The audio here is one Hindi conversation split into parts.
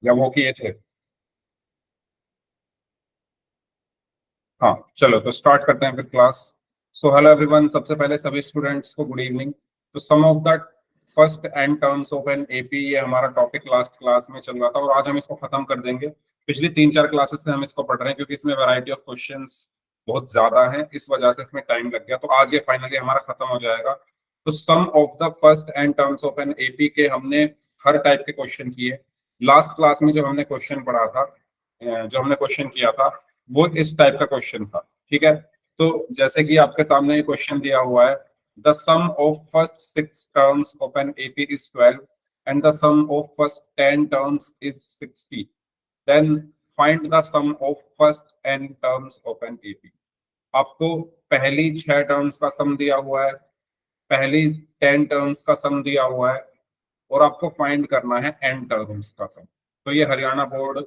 या वो किए थे? हाँ चलो, तो स्टार्ट करते हैं फिर क्लास। सो हेलो एवरीवन, सबसे पहले सभी स्टूडेंट्स को गुड इवनिंग। तो sum of the first n terms of an AP, ये हमारा टॉपिक लास्ट क्लास में चल रहा था और आज हम इसको खत्म कर देंगे। पिछली 3-4 क्लासेस से हम इसको पढ़ रहे हैं क्योंकि इसमें वैरायटी ऑफ क्वेश्चंस बहुत ज्यादा है, इस वजह से इसमें टाइम लग गया। तो आज ये फाइनली हमारा खत्म हो जाएगा। तो sum of the first n terms of an AP के हमने हर टाइप के क्वेश्चन किए। लास्ट क्लास में जो हमने क्वेश्चन पढ़ा था, जो हमने क्वेश्चन किया था, वो इस टाइप का क्वेश्चन था। ठीक है, तो जैसे कि आपके सामने क्वेश्चन दिया हुआ है, the sum of first 6 terms of an AP is 12 and the sum of first 10 terms is 60, then find the sum of first n terms of an AP. आपको पहली 6 टर्म्स का सम दिया हुआ है, पहली 10 टर्म्स का सम दिया हुआ है, और आपको फाइंड करना है n टर्म्स का सम। तो ये हरियाणा बोर्ड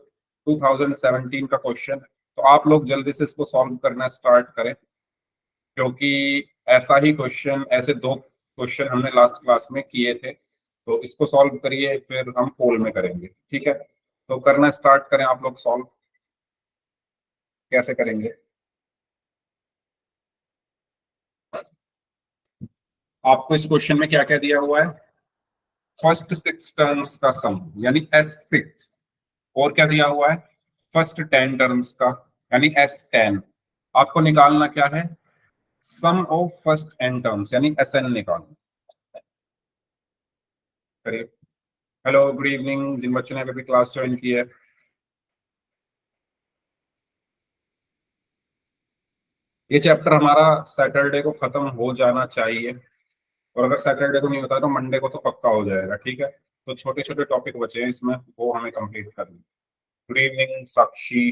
2017 का क्वेश्चन। तो आप लोग जल्दी से इसको सॉल्व करना स्टार्ट करें, क्योंकि ऐसा ही क्वेश्चन, ऐसे 2 क्वेश्चन हमने लास्ट क्लास में किए थे। तो इसको सॉल्व करिए, फिर हम पोल में करेंगे। ठीक है, तो करना स्टार्ट करें। आप लोग सॉल्व कैसे करेंगे? आपको इस क्वेश्चन में क्या क्या दिया हुआ है? फर्स्ट 6 टर्म्स का सम यानी S6, और क्या दिया हुआ है? फर्स्ट 10 टर्म्स का यानी S10। आपको निकालना क्या है? Sum of first n terms यानी SN निकालना। करिए। हेलो गुड इवनिंग जिन बच्चों ने अभी क्लास ज्वाइन की है। ये चैप्टर हमारा सैटरडे को खत्म हो जाना चाहिए, और अगर सैटरडे को नहीं होता है तो मंडे को तो पक्का हो जाएगा। ठीक है, तो छोटे छोटे टॉपिक बचे हैं इसमें, वो हमें कंप्लीट करनी। गुड इवनिंग साक्षी।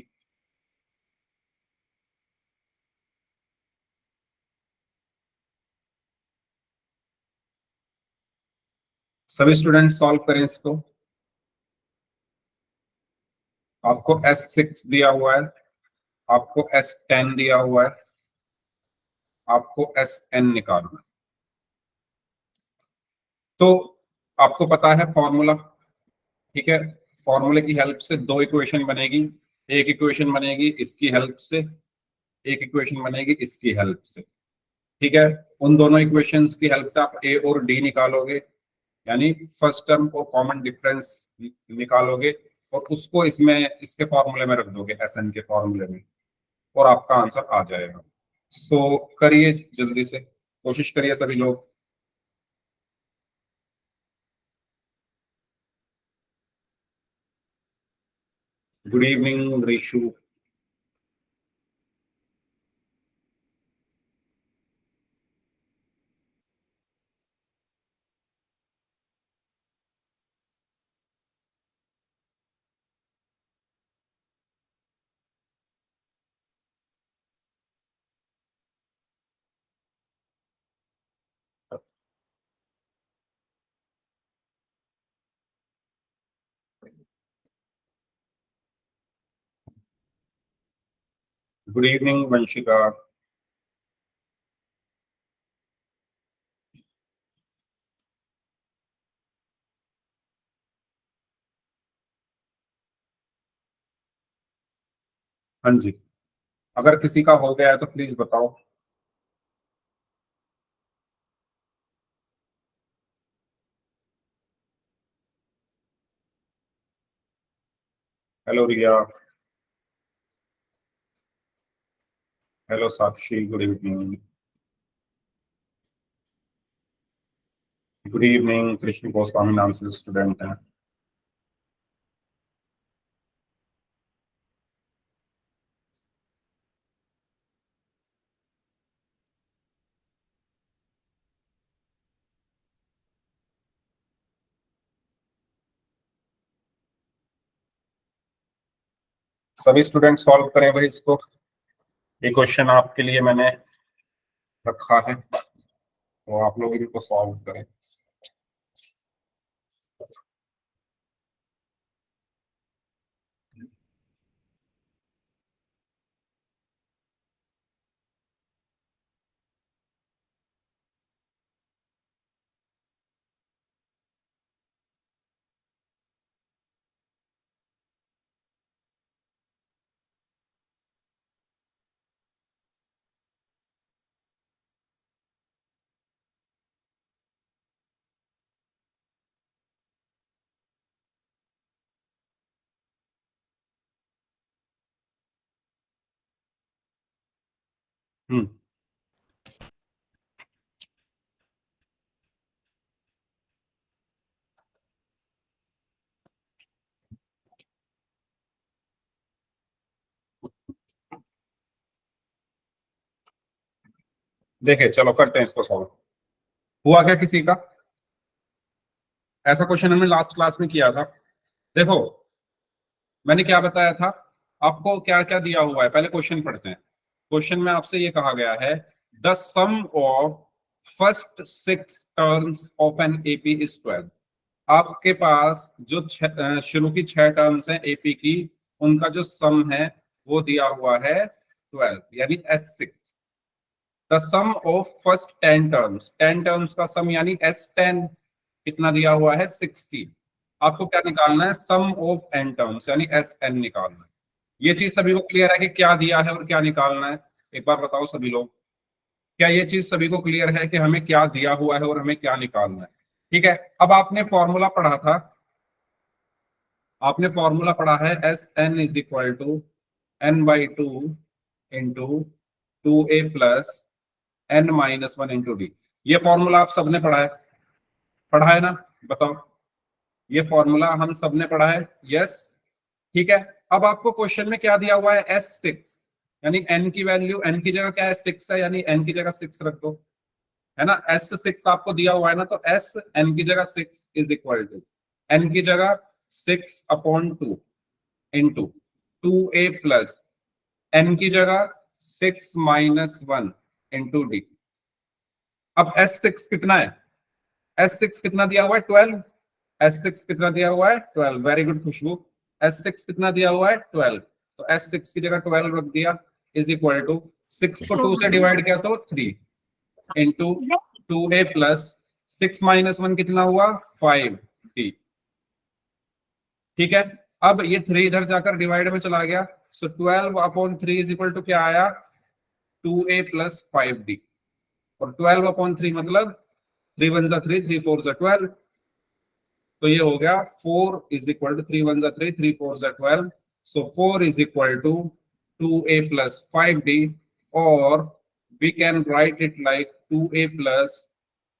सभी स्टूडेंट सॉल्व करें इसको। आपको S6 दिया हुआ है, आपको S10 दिया हुआ है, आपको SN निकालना है। तो आपको पता है फॉर्मूला? ठीक है, फॉर्मूले की हेल्प से 2 इक्वेशन बनेगी। एक इक्वेशन बनेगी इसकी हेल्प से, एक इक्वेशन बनेगी इसकी हेल्प से। ठीक है, उन दोनों इक्वेशंस की हेल्प से आप ए और डी निकालोगे, यानी फर्स्ट टर्म को कॉमन डिफरेंस निकालोगे, और उसको इसमें इसके फॉर्मूले में रख दोगे, एसएन के फॉर्मूले में, और आपका आंसर आ जाएगा। सो करिए जल्दी से, कोशिश करिए सभी लोग। Good evening Rishu. Good evening Vanshika. हाँ जी, अगर किसी का हो गया है तो प्लीज बताओ। Hello Riya. Hello Sakshi, good evening. Good evening Krishna Goswami नाम से स्टूडेंट हैं। सभी स्टूडेंट सॉल्व करें भाई इसको। ये क्वेश्चन आपके लिए मैंने रखा है, तो आप लोग इनको सॉल्व करें। हम्म देखे, चलो करते हैं इसको सॉल्व। हुआ क्या किसी का? ऐसा क्वेश्चन हमने लास्ट क्लास में किया था। देखो, मैंने क्या बताया था आपको, क्या क्या दिया हुआ है, पहले क्वेश्चन पढ़ते हैं। क्वेश्चन में आपसे ये कहा गया है, the sum of first 6 terms of an AP is 12। आपके पास जो शुरू की 6 टर्म्स हैं एपी की, उनका जो सम है वो दिया हुआ है 12, यानी S6। The sum of first 10 terms, 10 terms का सम यानी S10 कितना दिया हुआ है 60। आपको क्या निकालना है? सम ऑफ n टर्म्स यानी SN निकालना है। ये चीज सभी को क्लियर है कि क्या दिया है और क्या निकालना है? एक बार बताओ सभी लोग, क्या ये चीज सभी को क्लियर है कि हमें क्या दिया हुआ है और हमें क्या निकालना है? ठीक है। अब आपने फॉर्मूला पढ़ा था, आपने फॉर्मूला पढ़ा है SN is equal to n/2 into 2a plus n-1 into d. ये फॉर्मूला आप सबने पढ़ा है? पढ़ा है ना? बताओ, ये फॉर्मूला हम सबने पढ़ा है? यस। ठीक है। अब आपको क्वेश्चन में क्या दिया हुआ है? S6, यानी n की वैल्यू, n की जगह क्या है 6 है, यानी n की जगह 6 रख दो, है ना। S6 आपको दिया हुआ है ना, तो S n की जगह 6 इज इक्वल टू n की जगह 6/2 इंटू 2a प्लस n की जगह 6-1 इंटू डी। अब S6 कितना है? S6 कितना दिया हुआ है? 12। S6 कितना दिया हुआ है? 12। वेरी गुड खुशबू। S6 कितना दिया हुआ है? 12। तो S6 की जगह 12 रख दिया, इज इक्वल टू 6 को 2 से डिवाइड किया तो 3 इंटू 2a प्लस 6-1 कितना हुआ? 5d। ठीक है। अब ये 3 इधर जाकर डिवाइड में चला गया, सो 12/3 इज इक्वल टू क्या आया? 2a plus 5d। और 12/3 मतलब 3 1 3, 3 4 12। तो ये हो गया 4 is equal to 3 1 3, 3 4 12। So 4 is equal to 2a plus 5d, और we can write it like 2a plus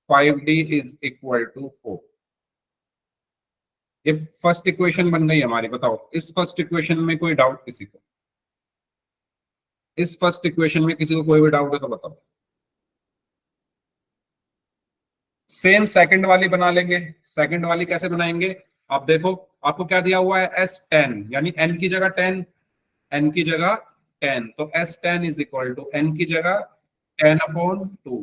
5d is equal to 4। ये फर्स्ट इक्वेशन बन गई हमारी। बताओ, इस फर्स्ट इक्वेशन में कोई डाउट किसी को? इस फर्स्ट इक्वेशन में किसी को कोई भी डाउट है तो बताओ। सेम सेकंड वाली बना लेंगे। सेकंड वाली कैसे बनाएंगे? आप देखो, आपको क्या दिया हुआ है? S10, यानी n की जगह 10, n की जगह 10, तो S10 is equal to n की जगह 10/2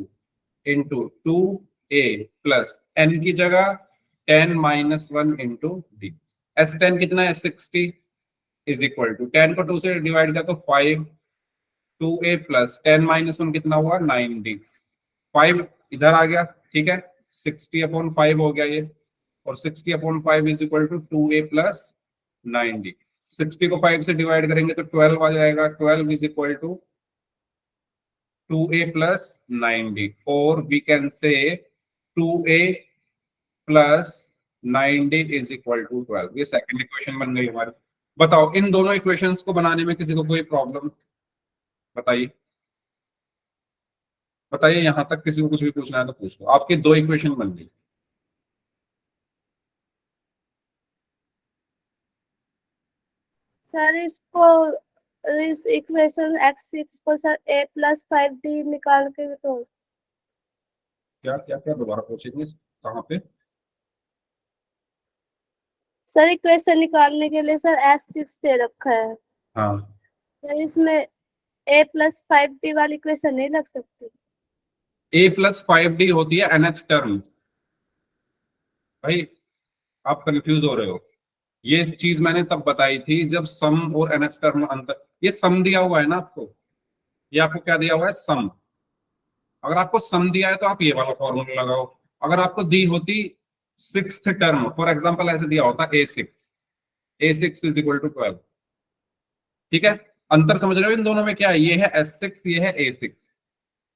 इंटू 2a प्लस n की जगह 10-1 इंटू d। S10 कितना है? 60 इज इक्वल टू 10 को 2 से डिवाइड किया तो 5, 2a प्लस 10-1 कितना हुआ? 9d। 5 इधर आ गया, ठीक है। 60/5 हो गया ये, और 60/5 is equal to 2a plus 9d। 60 को 5 से डिवाइड करेंगे तो 12 आ जाएगा। 12 is equal to 2a plus 9d, और we can say 2a plus 9d is equal to 12। ये सेकंड इक्वेशन बन गई हमारी। बताओ, इन दोनों इक्वेशंस को बनाने में किसी को कोई प्रॉब्लम? बताइए, बताइए, यहां तक किसी को कुछ भी पूछना है तो पूछ लो। आपकी 2 इक्वेशन बन गई। सर इसको, इस इक्वेशन x6 को सर a+5d निकाल के तो। क्या क्या क्या दोबारा पूछेंगे? कहाँ पे? सर इक्वेशन निकालने के लिए सर s6 दे रखा है, हाँ, सर इसमें a+5d वाली इक्वेशन नहीं लग सकती? a+5d होती है nth टर्म। भाई, आप कंफ्यूज हो रहे हो। ये चीज मैंने तब बताई थी जब सम और nth टर्म अंतर, ये सम दिया हुआ है ना आपको। ये आपको क्या दिया हुआ है? सम। अगर आपको सम दिया है तो आप ये वाला फॉर्मूला लगाओ। अगर आपको दी होती सिक्स्थ टर्म, फॉर एग्जाम्पल ऐसे दिया होता a6 इज इक्वल टू 12। ठीक है। अंतर समझ रहे हो इन दोनों में क्या है? ये है S6, ये है A6।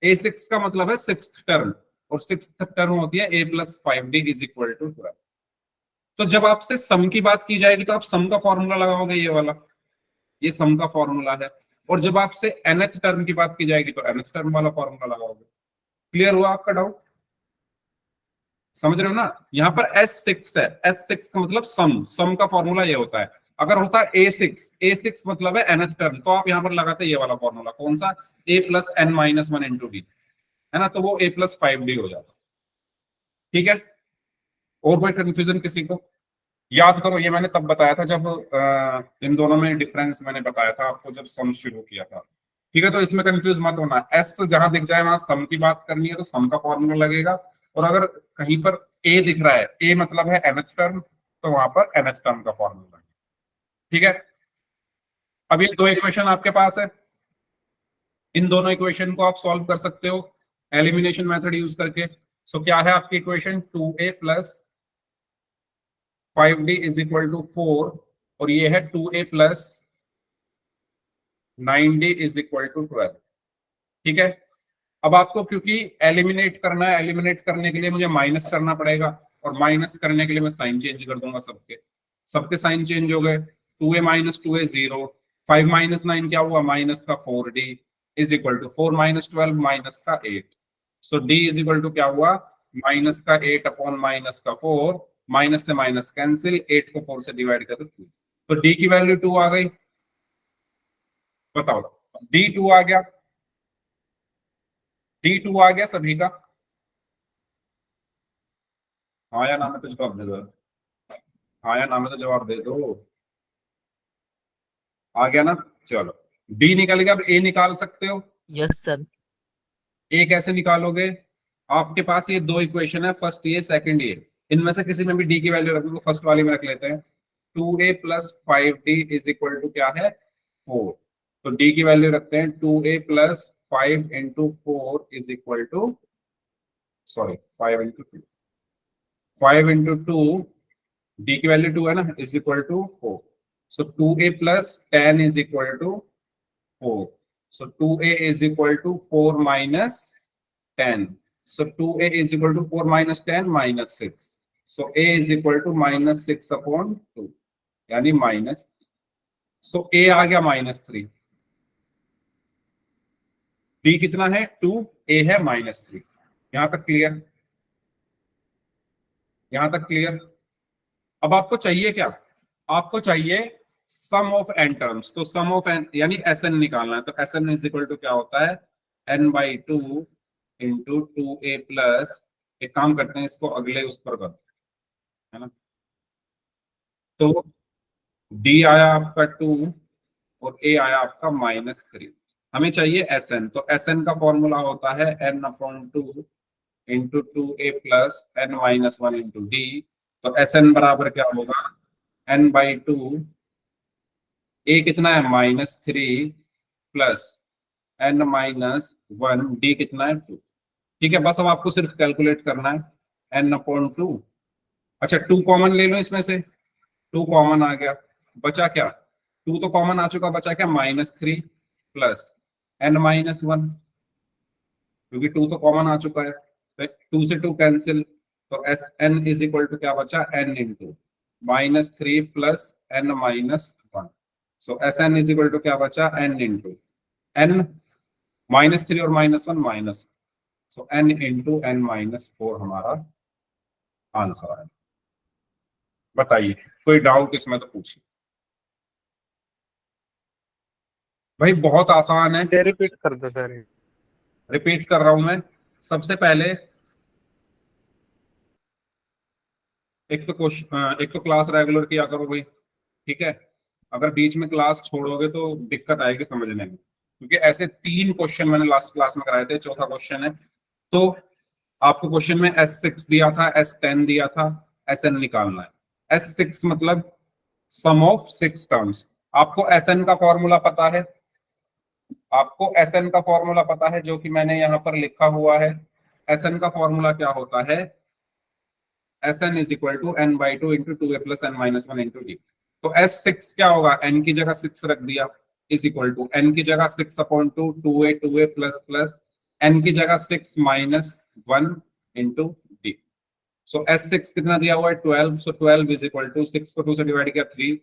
A6 का मतलब है सिक्स्थ टर्म, और सिक्स्थ टर्म होती है a+5d इज इक्वल टू 12। तो जब आपसे सम की बात की जाएगी तो आप सम का फॉर्मूला लगाओगे, ये वाला, ये सम का फॉर्मूला है। और जब आपसे nth टर्म की बात की जाएगी तो nth टर्म वाला फॉर्मूला लगाओगे। क्लियर हुआ आपका डाउट? समझ रहे हो ना? यहाँ पर S6 है, S6 मतलब सम का फॉर्मूला ये होता है। अगर होता है A6 मतलब है nth टर्म, तो आप यहाँ पर लगाते ये वाला फॉर्मूला, कौन सा? A plus n minus 1 into D, है ना, तो वो A प्लस 5D हो जाता। ठीक है, और कोई कंफ्यूजन किसी को? याद करो, ये मैंने तब बताया था जब इन दोनों में डिफरेंस मैंने बताया था आपको, जब सम शुरू किया था। ठीक है, तो इसमें कंफ्यूज मत होना। एस जहां दिख जाए वहां सम की बात करनी है तो सम का फॉर्मूला लगेगा, और अगर कहीं पर ए दिख रहा है, ए मतलब है nth टर्म, तो वहां पर nth टर्म का फॉर्मूला। ठीक है, अब ये दो इक्वेशन आपके पास है, इन दोनों इक्वेशन को आप सॉल्व कर सकते हो एलिमिनेशन मेथड यूज करके। सो क्या है आपकी equation? 2a plus 5d is equal to 4, और ये है 2a plus 9d is equal to 12। ठीक है, अब आपको क्योंकि एलिमिनेट करना है, एलिमिनेट करने के लिए मुझे माइनस करना पड़ेगा, और माइनस करने के लिए मैं साइन चेंज कर दूंगा। सबके सबके साइन चेंज हो गए। 2a माइनस 2a 0, 5 माइनस 9 क्या हुआ? माइनस का 4d is equal to 4 minus 12 minus का 8। So d is equal to क्या हुआ? माइनस का 8 अपॉन माइनस का 4, माइनस से माइनस कैंसिल, 8 को 4 से डिवाइड कर दो 2, तो d की वैल्यू 2 आ गई। बताओ, d 2 आ गया, D2 आ गया सभी का? हाँ या ना में तो जवाब दे दो, हाँ या ना में तो जवाब दे दो। आ गया ना? चलो, D निकल गया। अब A निकाल सकते हो? Yes sir. A कैसे निकालोगे? आपके पास ये दो इक्वेशन है, फर्स्ट ये सेकंड ये, इनमें से किसी में भी D की वैल्यू रख दो, फर्स्ट वाले में रख लेते हैं। 2a plus 5d is equal to क्या है? 4। तो D की वैल्यू रखते हैं 2a plus 5 into 4 is equal to, sorry 5 into 2, 5 into 2, D की वैल्यू 2 है ना, is equal to 4। So 2a plus 10 is equal to 4। So 2a is equal to 4 minus 10। So 2a is equal to 4 minus 10 minus 6। So a is equal to minus 6 upon 2, यानी माइनस। सो a आ गया माइनस 3। D कितना है? 2, a है माइनस 3। यहां तक क्लियर? यहां तक क्लियर? अब आपको चाहिए क्या? आपको चाहिए सम ऑफ एन टर्म्स। तो सम ऑफ एन यानी एस एन निकालना है। तो S n is equal to क्या होता है? N by 2 into 2a plus, एक काम करते हैं इसको अगले उस पर कर, है ना, तो d आया आपका 2 और a आया आपका माइनस 3। हमें चाहिए एस एन, तो एस एन का फॉर्मूला होता है n upon 2 into 2a plus n minus 1 into d. तो एस एन बराबर क्या होगा? n बाई 2, a कितना है? Minus 3 plus n minus 1, d कितना है? 2। ठीक है, बस अब आपको सिर्फ कैलकुलेट करना है n अपॉन 2। अच्छा, 2 कॉमन ले लो इसमें से, 2 कॉमन आ गया, बचा क्या? 2 तो कॉमन आ चुका, बचा क्या? माइनस 3 प्लस n माइनस 1, क्योंकि 2 तो कॉमन आ चुका है, तो 2 से 2 कैंसिल, तो S n is equal to क्या बचा? n into minus 3 plus n minus 1। So S n is equal to क्या बचा? n इंटू n माइनस 3 और minus 1 minus, so n into n minus 4 हमारा आंसर है। बताइए, कोई डाउट इसमें तो पूछिए भाई, बहुत आसान है। रिपीट कर दो सर। रिपीट कर रहा हूं मैं। सबसे पहले एक तो क्लास रेगुलर किया करो भाई, ठीक है? अगर बीच में क्लास छोड़ोगे तो दिक्कत आएगी समझने में, क्योंकि ऐसे 3 क्वेश्चन मैंने लास्ट क्लास में कराए थे, चौथा क्वेश्चन है। तो आपको क्वेश्चन में S6 दिया था, S10 दिया था, SN निकालना है। S6 मतलब सम ऑफ 6 टर्म्स। आपको SN का फॉर्मूला पता है? आपको SN का फॉर्मूला पता है, जो कि मैंने यहाँ पर लिखा हुआ है। SN का फॉर्मूला क्या होता है? SN is equal to n by 2 into 2a plus n minus 1 into d. तो S6 क्या होगा? n की जगह 6 रख दिया, इज इक्वल टू n की जगह 6 upon 2 2a plus plus n की जगह 6 माइनस 1 इंटू डी। सो S6 कितना दिया हुआ है? 12। सो 12 इज इक्वल टू 6 को 2 से डिवाइड किया 3,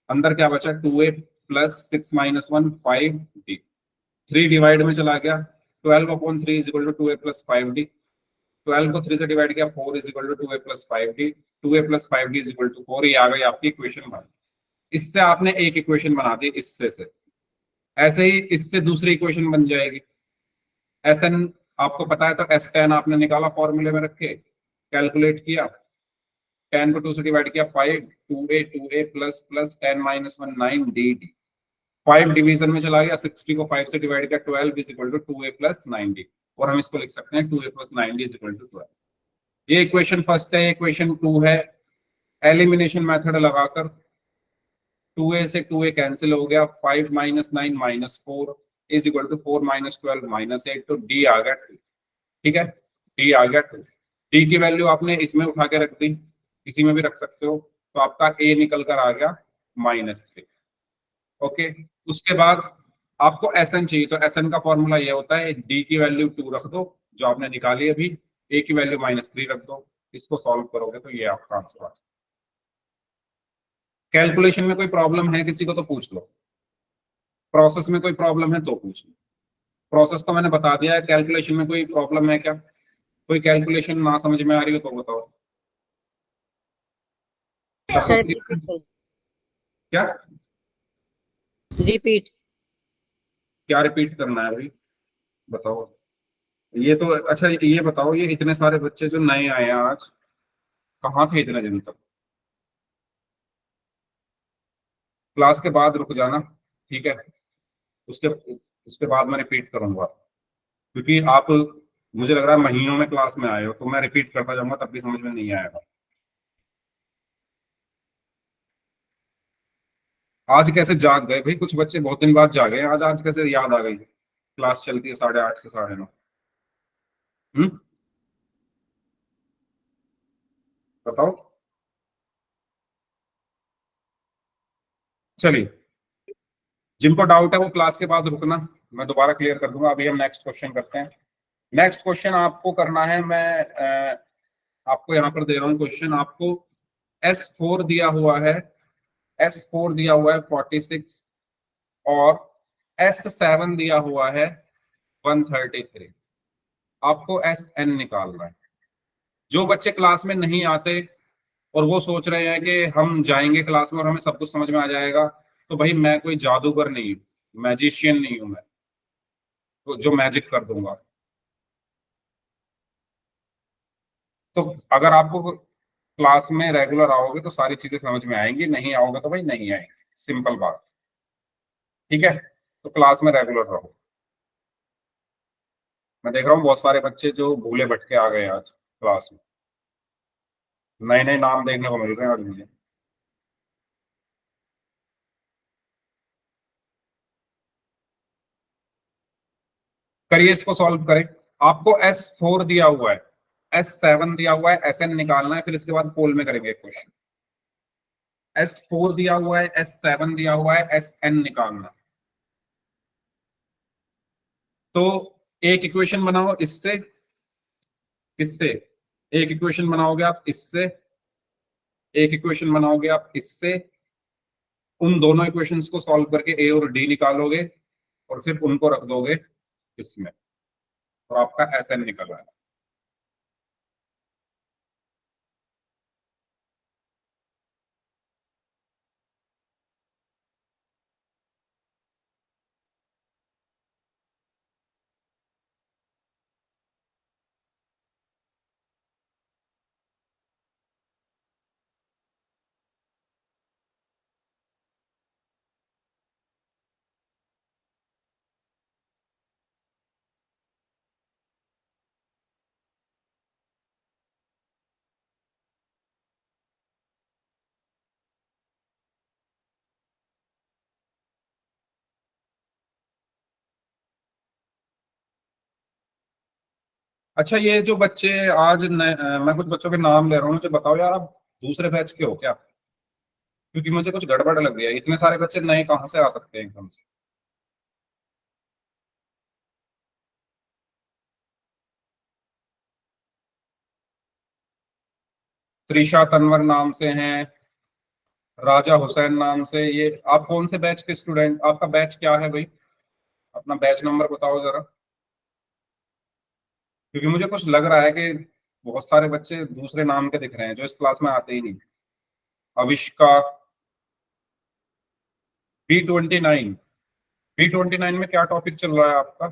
अंदर क्या बचा? 2a plus 6 minus 1 5d। 3 divide में चला गया, 12/3 is equal to 2a plus 5d। 12 को 3 से डिवाइड किया, 4 is equal to 2a plus 5d। 2a plus 5d is equal to 4। ये आ गई आपकी इक्वेशन 1। इससे आपने एक इक्वेशन बना दी इससे से। ऐसे ही इससे दूसरी इक्वेशन बन जाएगी। Sn आपको पता है तो S10 आपने निकाला, फॉर्मूले में रखे, कैलकुलेट किया, 10 को 2 से डिवाइड किया, 5 2a plus plus 10 minus 1 9 dd। 5 division में चला गया, 60 को 5 से डिवाइड किया, 12 is equal to 2a plus 9d। और हम इसको लिख सकते हैं 2a plus 9d is equal to 12। ये इक्वेशन फर्स्ट है। इक्वेशन 2 है। एलिमिनेशन मेथड लगाकर 2a से 2a कैंसिल हो गया, 5 minus 9 minus 4 is equal to 4 minus 12 minus 8। तो d आ गया 2। ठीक है, d आ गया 2। d की वैल्यू आपने इसमें उठा के रख दी, इसी में भी रख सकते हो, तो आपका a निकल कर आ गया -3। ओके, उसके बाद आपको Sn चाहिए, तो Sn का फॉर्मूला ये होता है, d की वैल्यू 2 रख दो जो आपने निकाली अभी, a की वैल्यू -3 रख दो। इसको सॉल्व करोगे तो ये आपका आंसर आ जाएगा। कैलकुलेशन में कोई प्रॉब्लम है किसी को तो पूछ लो, प्रोसेस में कोई प्रॉब्लम है तो पूछ लो। प्रोसेस तो मैंने बता दिया है, कैलकुलेशन में कोई प्रॉब्लम है क्या? कोई कैलकुलेशन ना समझ में आ रही हो तो बताओ। सबको सर clear? क्या रिपीट। क्या रिपीट करना है भाई, बताओ। ये तो अच्छा, ये बताओ, ये इतने सारे बच्चे जो नए आए हैं आज, कहाँ थे इतने दिन तक? क्लास के बाद रुक जाना, ठीक है? उसके उसके बाद मैं रिपीट करूंगा, क्योंकि आप, मुझे लग रहा है महीनों में क्लास में आए हो, तो मैं रिपीट करता जाऊंगा तब भी समझ में नहीं आएगा। आज कैसे जाग गए भाई कुछ बच्चे, बहुत दिन बाद जागे आज। आज कैसे याद आ गई? क्लास चलती है 8:30 से 9:30। बताओ। चलिए, जिनको डाउट है वो क्लास के बाद रुकना, मैं दोबारा क्लियर कर दूंगा। अभी हम नेक्स्ट क्वेश्चन करते हैं। नेक्स्ट क्वेश्चन आपको करना है, मैं आपको यहाँ पर दे रहा हूँ क्वेश्चन। आपको S4 दिया हुआ है, S4 दिया हुआ है 46, और S7 दिया हुआ है 133। आपको SN निकालना है। जो बच्चे क्लास में नहीं आते और वो सोच रहे हैं कि हम जाएंगे क्लास में और हमें सब कुछ समझ में आ जाएगा, तो भाई मैं कोई जादूगर नहीं हूँ, मैजिशियन नहीं हूं मैं, तो जो मैजिक कर दूंगा। तो अगर आपको क्लास में रेगुलर आओगे तो सारी चीजें समझ में आएंगी, नहीं आओगे तो भाई नहीं आएंगी, सिंपल बात। ठीक है, तो क्लास में रेगुलर रहो। मैं देख रहा हूँ बहुत सारे बच्चे जो भूले भटके आ गए आज क्लास में, नए नए नाम देखने को मिल रहे हैं आज मुझे। करिए, इसको सॉल्व करें। आपको S4 दिया हुआ है, S7 दिया हुआ है, SN निकालना है, फिर इसके बाद पोल में करेंगे क्वेश्चन। S4 दिया हुआ है, S7 दिया हुआ है, SN निकालना। तो एक इक्वेशन बनाओ इससे, किससे? एक इक्वेशन बनाओगे आप इससे, एक इक्वेशन बनाओगे आप इससे। उन दोनों इक्वेशंस को सॉल्व करके ए और डी निकालोगे, और फिर उनको रख दोगे इसमें, और आपका SN निकल रहा है। अच्छा, ये जो बच्चे आज मैं कुछ बच्चों के नाम ले रहा हूँ, मुझे बताओ यार, आप दूसरे बैच के हो क्या? क्योंकि मुझे कुछ गड़बड़ लग रही है, इतने सारे बच्चे नए कहाँ से आ सकते हैं एकदम से? त्रिशा तनवर नाम से हैं, राजा हुसैन नाम से। ये आप कौन से बैच के स्टूडेंट, आपका बैच क्या है भाई? अपना बैच नंबर बताओ जरा, क्योंकि मुझे कुछ लग रहा है कि बहुत सारे बच्चे दूसरे नाम के दिख रहे हैं जो इस क्लास में आते ही नहीं। अविष्का, B29। B29 में क्या टॉपिक चल रहा है आपका?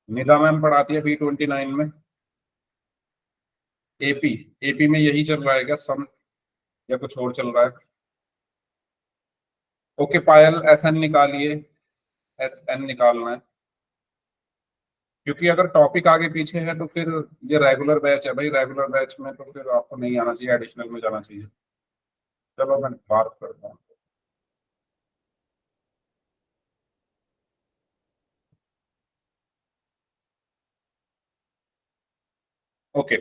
निदा मैम पढ़ाती है B29 में। एपी, एपी में यही चल रहा है क्या सम, या कुछ और चल रहा है? ओके पायल, SN निकालिए, SN निकालना है, क्योंकि अगर टॉपिक आगे पीछे है तो फिर ये रेगुलर बैच है भाई, रेगुलर बैच में तो फिर आपको नहीं आना चाहिए, एडिशनल में जाना चाहिए। चलो मैं बात करता हूँ। ओके,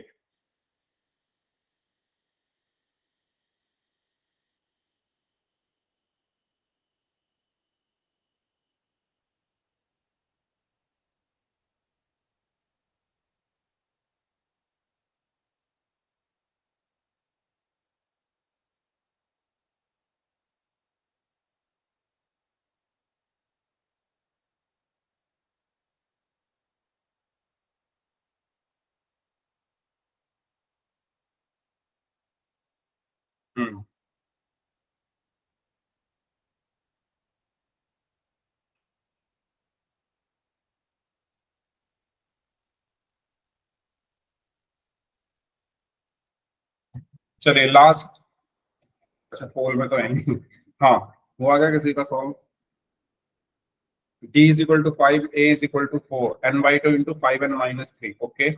हम्म, चलिए लास्ट। अच्छा पोल में तो है नहीं। हाँ, वो आ गया किसी का solve. D is equal to 5, A is equal to 4, n by 2 into 5n minus 3। Okay,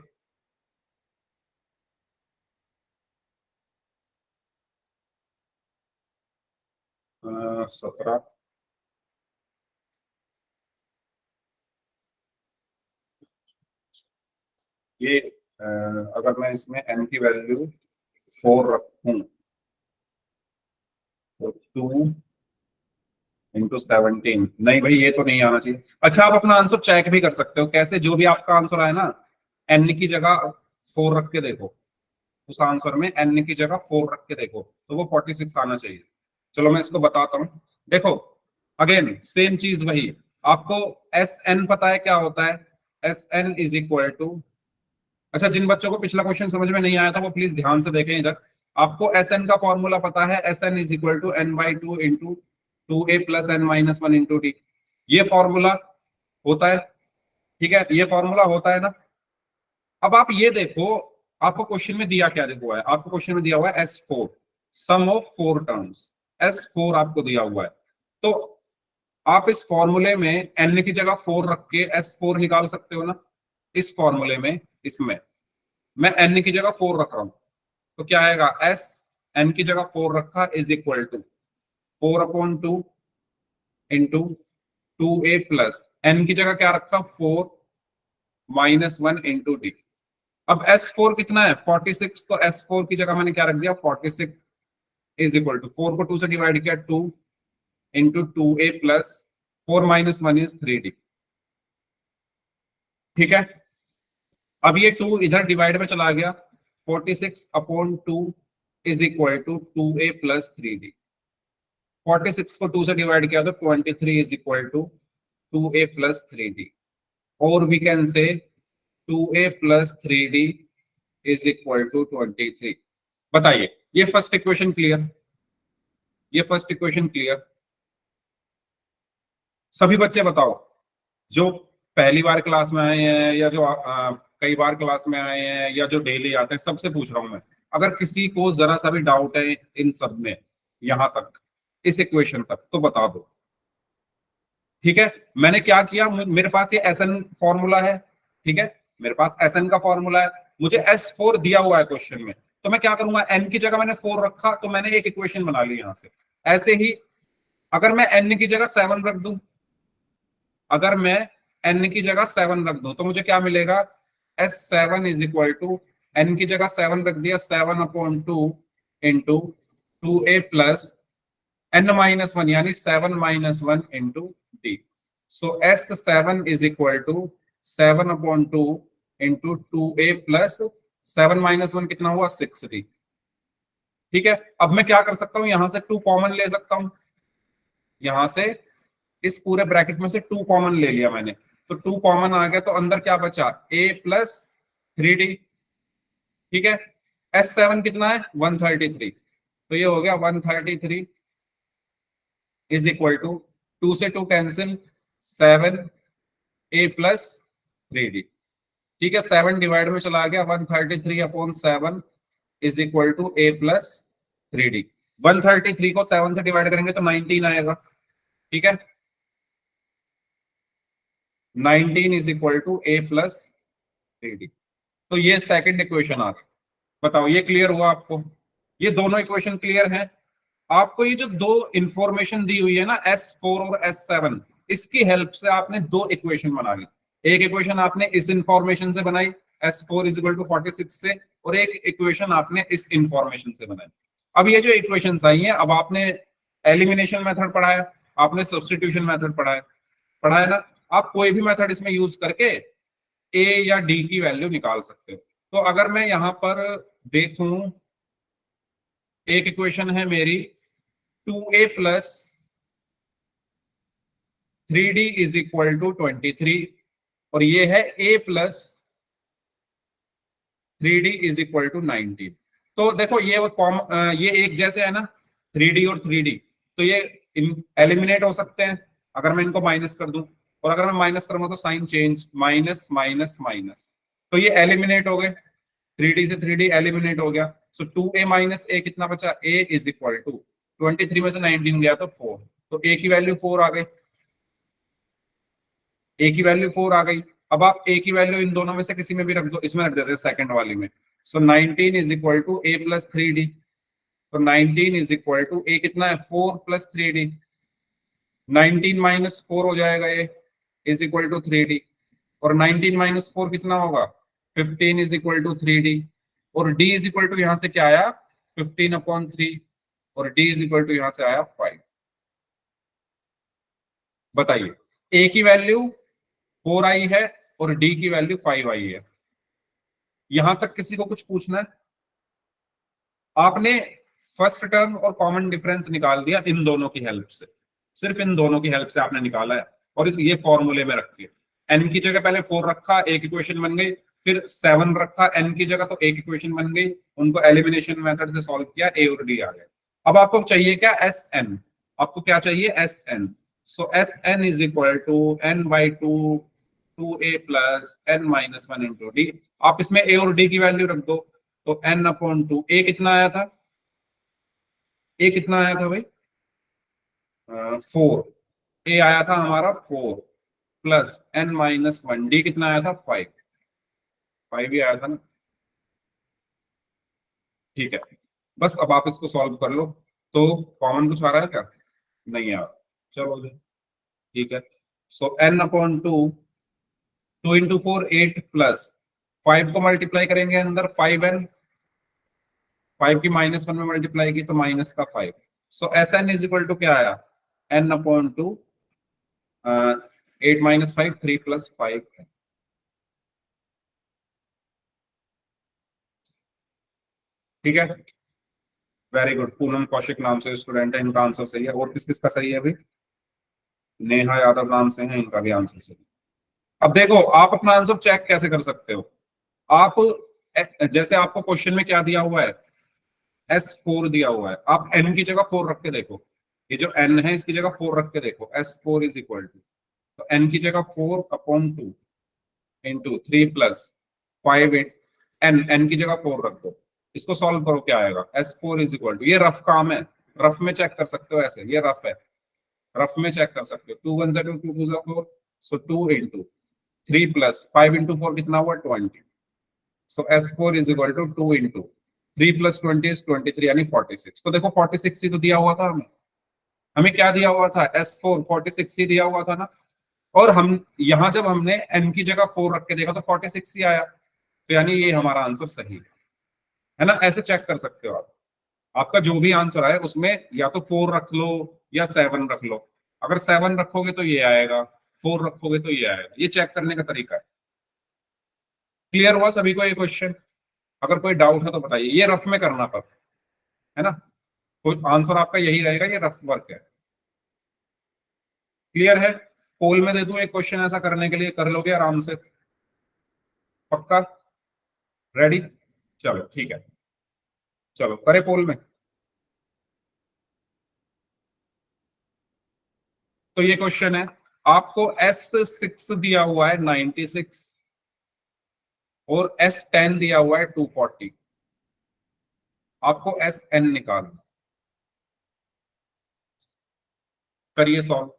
17। ये अगर मैं इसमें n की वैल्यू 4 रखूं तो 2 into 17, नहीं भाई ये तो नहीं आना चाहिए। अच्छा आप अपना आंसर चेक भी कर सकते हो, कैसे? जो भी आपका आंसर आए ना, n की जगह 4 रख के देखो, उस आंसर में n की जगह 4 रख के देखो तो वो 46 आना चाहिए। चलो मैं इसको बताता हूँ। देखो, अगेन सेम चीज वही, आपको SN पता है क्या होता है? SN इज इक्वल टू, अच्छा जिन बच्चों को पिछला क्वेश्चन समझ में नहीं आया था वो प्लीज ध्यान से देखें इधर। आपको SN का फॉर्मूला पता है, SN is equal to n/2 into 2a plus n minus 1 into d. ये फॉर्मूला होता है, ठीक है, ये फॉर्मूला होता है ना। अब आप ये देखो, आपको क्वेश्चन में दिया क्या हुआ है? आपको क्वेश्चन में दिया हुआ है S4, some of 4 terms. S4 आपको दिया हुआ है, तो आप इस फॉर्मूले में n की जगह 4 रख के S4 निकाल सकते हो ना। इस फॉर्मूले में, इसमें मैं n की जगह 4 रख रहा हूं, तो क्या आएगा? S, n की जगह 4 रखा is equal to 4/2 into 2a plus n की जगह क्या रखा? 4 माइनस 1 इंटू डी। अब S4 कितना है? 46, तो S4 की जगह मैंने क्या रख दिया? 46 इज इक्वल टू 4 को 2 से डिवाइड किया, 2 into 2a plus 4 minus 1 is 3d। ठीक है, अब ये 2 इधर डिवाइड में चला गया, 46/2 is equal to 2a plus 3d। 46 को 2 से डिवाइड किया तो 23 is equal to 2a plus 3d, और we can say 2a plus 3d is equal to 23। बताइए, ये फर्स्ट इक्वेशन क्लियर? ये फर्स्ट इक्वेशन क्लियर? सभी बच्चे बताओ, जो पहली बार क्लास में आए हैं या जो कई बार क्लास में आए हैं या जो डेली आते हैं, सबसे पूछ रहा हूं मैं, अगर किसी को जरा सा भी डाउट है इन सब में, यहां तक, इस इक्वेशन तक, तो बता दो। ठीक है, मैंने क्या किया, मेरे पास ये SN फॉर्मूला है, ठीक है, मेरे पास SN का फॉर्मूला है, मुझे S4 दिया हुआ है क्वेश्चन में, तो मैं क्या करूंगा? n की जगह मैंने 4 रखा तो मैंने एक इक्वेशन बना ली यहां से। ऐसे ही अगर मैं n की जगह 7 रख दूं, अगर मैं n की जगह 7 रख दूं तो मुझे क्या मिलेगा? S7 is equal to, n की जगह 7 रख दिया, 7/2 into 2a plus n minus 1 यानी 7 - 1 into d. So S7 is equal to 7/2 into 2a plus 7 minus 1 कितना हुआ 6d। ठीक है, अब मैं क्या कर सकता हूं, यहां से 2 कॉमन ले सकता हूं, यहां से इस पूरे ब्रैकेट में से 2 कॉमन ले लिया मैंने, तो 2 कॉमन आ गया, तो अंदर क्या बचा a प्लस 3d। ठीक है, S7 कितना है 133, तो ये हो गया 133 इज इक्वल टू 2 से 2 कैंसिल 7a प्लस 3d। ठीक है, 7 डिवाइड में चला गया 133 upon 7 is equal to a plus 3d। 133 को 7 से डिवाइड करेंगे तो 19 आएगा। ठीक है, 19 is equal to a plus 3d। तो ये सेकंड इक्वेशन आ गई। बताओ ये क्लियर हुआ आपको? ये दोनों इक्वेशन क्लियर हैं? आपको ये जो दो इंफॉर्मेशन दी हुई है ना S4 और S7, इसकी हेल्प से आपने दो इक्वेशन बना ली। एक इक्वेशन आपने इस इंफॉर्मेशन से बनाई S4 इज इक्वल टू 46 से, और एक इक्वेशन आपने इस इंफॉर्मेशन से बनाई। अब ये जो इक्वेशंस आई हैं, अब आपने एलिमिनेशन मेथड पढ़ा है, आपने सब्स्टिट्यूशन मेथड पढ़ा है ना, आप कोई भी मेथड इसमें यूज करके a या d की वैल्यू निकाल सकते हो। तो अगर मैं यहां पर देखूं, एक इक्वेशन है मेरी 2a plus 3d is equal to 23, और ये है a plus 3d is equal to 19। तो देखो ये ये एक जैसे है ना 3d और 3d, तो ये एलिमिनेट हो सकते हैं अगर मैं इनको माइनस कर दूं, और अगर मैं माइनस करूंगा तो sign change, minus minus minus, तो ये एलिमिनेट हो गए, 3d से 3d एलिमिनेट हो गया। सो 2a माइनस a कितना बचा, a इज इक्वल टू 23 में से 19 गया तो 4, तो a की वैल्यू 4 आ गई, a की वैल्यू 4 आ गई। अब आप a की वैल्यू इन दोनों में से किसी में भी रख दो, इसमें रख देते हैं सेकंड वाली में। So 19 is equal to a plus 3d, तो 19 इज इक्वल टू a कितना है 4 प्लस 3d, 19 माइनस 4 हो जाएगा ये इज इक्वल टू 3d, और 19 माइनस 4 कितना होगा 15 इज इक्वल टू 3d, और d इज इक्वल टू यहां से क्या आया 15 अपॉन 3, और d इज इक्वल टू यहां से आया 5। बताइए, a की वैल्यू 4 आई है और d की वैल्यू 5 आई है। यहां तक किसी को कुछ पूछना है? आपने फर्स्ट टर्म और कॉमन डिफरेंस निकाल दिया इन दोनों की हेल्प से, सिर्फ इन दोनों की हेल्प से आपने निकाला है, और ये फॉर्मूले में रखिए। n की जगह पहले 4 रखा, एक इक्वेशन बन गई, फिर 7 रखा n की जगह तो एक इक्वेशन बन गई, उनको एलिमिनेशन मेथड से सॉल्व किया, a और d आ गए। अब आपको चाहिए क्या Sn, आपको क्या चाहिए Sn। So Sn is equal to n by 2 2a plus n minus 1 into d। आप इसमें a और d की वैल्यू रख दो, तो n अपॉन 2, a कितना आया था, a कितना आया था भाई 4, a आया था हमारा 4 प्लस n माइनस 1, d कितना आया था 5, 5 ही आया था ना। ठीक है, बस अब आप इसको सॉल्व कर लो। तो कॉमन कुछ आ रहा है क्या, नहीं आ रहा, चलो जी ठीक है। सो n अपॉन 2, 2 इंटू 4 8 प्लस 5 को मल्टीप्लाई करेंगे अंदर 5n, 5 की माइनस 1 में मल्टीप्लाई की तो माइनस का 5। So S n is equal to क्या आया n अपॉन 2 8 माइनस 5 3 प्लस 5। ठीक है, वेरी गुड। पूनम कौशिक नाम से स्टूडेंट है, इनका आंसर सही है। और किस किस का सही है अभी, नेहा यादव नाम से है, इनका भी आंसर सही है। अब देखो आप अपना आंसर चेक कैसे कर सकते हो। आप जैसे आपको क्वेश्चन में क्या दिया हुआ है S4 दिया हुआ है, आप n की जगह 4 रख के देखो, ये जो n है इसकी जगह 4 रख के देखो, S4 इज इक्वल टू, तो n की जगह 4 अपॉन 2 इंटू 3 प्लस 5 n की जगह 4 रख दो, इसको सॉल्व करो क्या आएगा S4 इज इक्वल टू, ये रफ काम है, रफ में चेक कर सकते हो ऐसे, ये रफ है, रफ में चेक कर सकते हो। 2 1 2 2 2 4, सो 2 इंटू 3 प्लस 5 इंटू 4 कितना हुआ 20, so S4 is equal to 2 into 3 plus 20 is 23 यानी 46। तो देखो 46 ही तो दिया हुआ था हमें, हमें क्या दिया हुआ था S4 46 ही दिया हुआ था ना, और हम यहां जब हमने n की जगह 4 रख के देखा तो 46 ही आया, तो यानी ये हमारा आंसर सही है ना। ऐसे चेक कर सकते हो आप, आपका जो भी आंसर आए उसमें या तो 4 रख लो या 7 रख लो, अगर 7 रखोगे तो ये आएगा, 4 रखोगे तो ये आएगा, ये चेक करने का तरीका है। क्लियर हुआ सभी को ये क्वेश्चन? अगर कोई डाउट है तो बताइए, ये रफ में करना पर, है ना? तो आंसर आपका यही रहेगा, ये रफ वर्क है। क्लियर है? पोल में दे दूं एक क्वेश्चन ऐसा करने के लिए, कर लोगे आराम से? पक्का? रेडी? चलो ठीक है, चलो करे पोल में। तो ये क्वेश्चन है, आपको S6 दिया हुआ है 96 और S10 दिया हुआ है 240। आपको SN निकालना। करिए सॉल्व।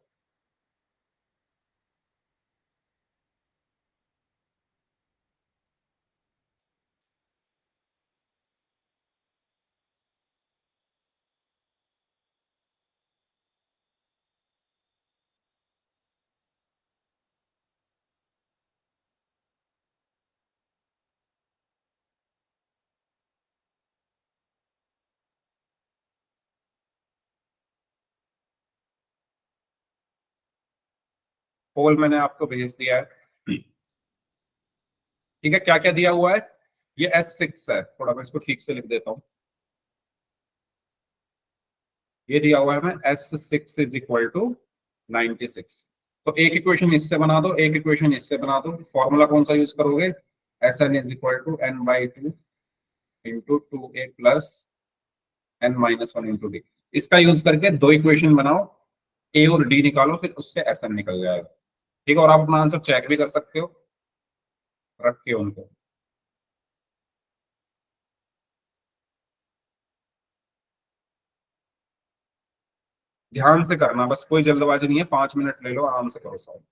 पोल मैंने आपको भेज दिया है। ठीक है, क्या क्या दिया हुआ है? ये S6 है, थोड़ा मैं इसको ठीक से लिख देता हूँ। ये दिया हुआ है, मैं S6 इज इक्वल टू 96। तो एक इक्वेशन इससे बना दो, एक इक्वेशन इससे बना दो। फॉर्मूला कौन सा यूज करोगे? SN is equal to N/2 into 2A plus N-1 into d. इसका यूज करके दो इक्वेशन बनाओ, ए और डी निकालो, फिर उससे SN निकल जाएगा। ठीक है, और आप अपना आंसर चेक भी कर सकते हो रख के उनको। ध्यान से करना, बस कोई जल्दबाजी नहीं है, 5 मिनट ले लो, आराम से करो सॉल्व।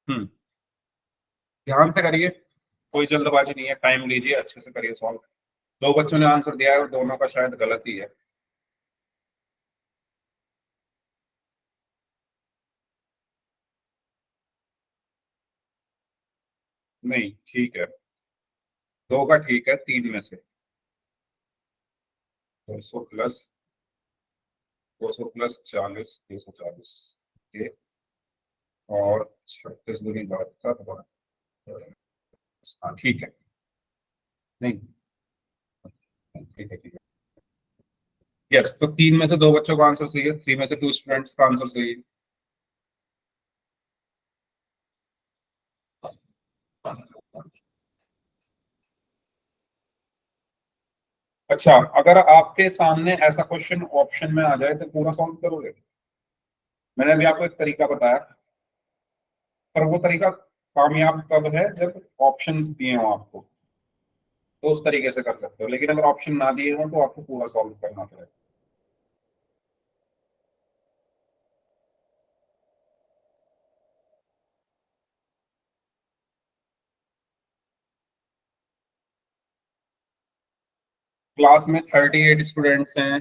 हम्म, ध्यान से करिए, कोई जल्दबाजी नहीं है, टाइम लीजिए, अच्छे से करिए सॉल्व। दो बच्चों ने आंसर दिया है और दोनों का शायद गलत ही है। नहीं ठीक है, दो का ठीक है, तीन में से 200 प्लस 40, 240 और 36 दूनी 72। हाँ ठीक है। नहीं, ठीक है ठीक है। यस, तो तीन में से दो बच्चों का आंसर सही है, थ्री में से टू स्टूडेंट्स का आंसर सही है। अच्छा, अगर आपके सामने ऐसा क्वेश्चन ऑप्शन में आ जाए तो पूरा सॉल्व करोगे? मैंने अभी आपको एक तरीका बताया, पर वो तरीका कामयाब कब है? जब ऑप्शंस दिए हो आपको, तो उस तरीके से कर सकते हो, लेकिन अगर ऑप्शन ना दिए हो तो आपको पूरा सॉल्व करना पड़ेगा। क्लास में 38 स्टूडेंट्स हैं,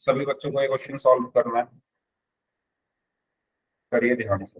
सभी बच्चों को ये क्वेश्चन सॉल्व करना है। करिए ध्यान से।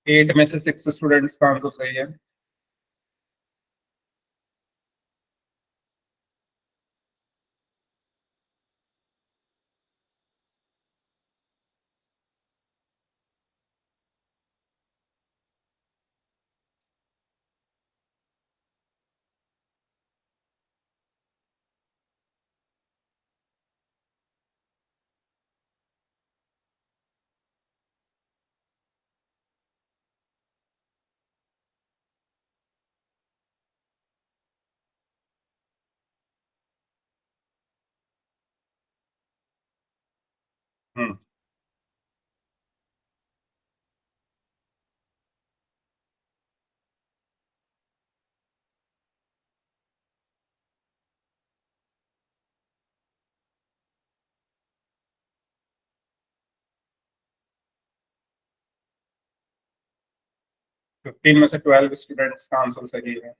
8 में से 6 स्टूडेंट्स का आंसर सही है। हम्म 15 में से 12 स्टूडेंट्स का आंसर सही है।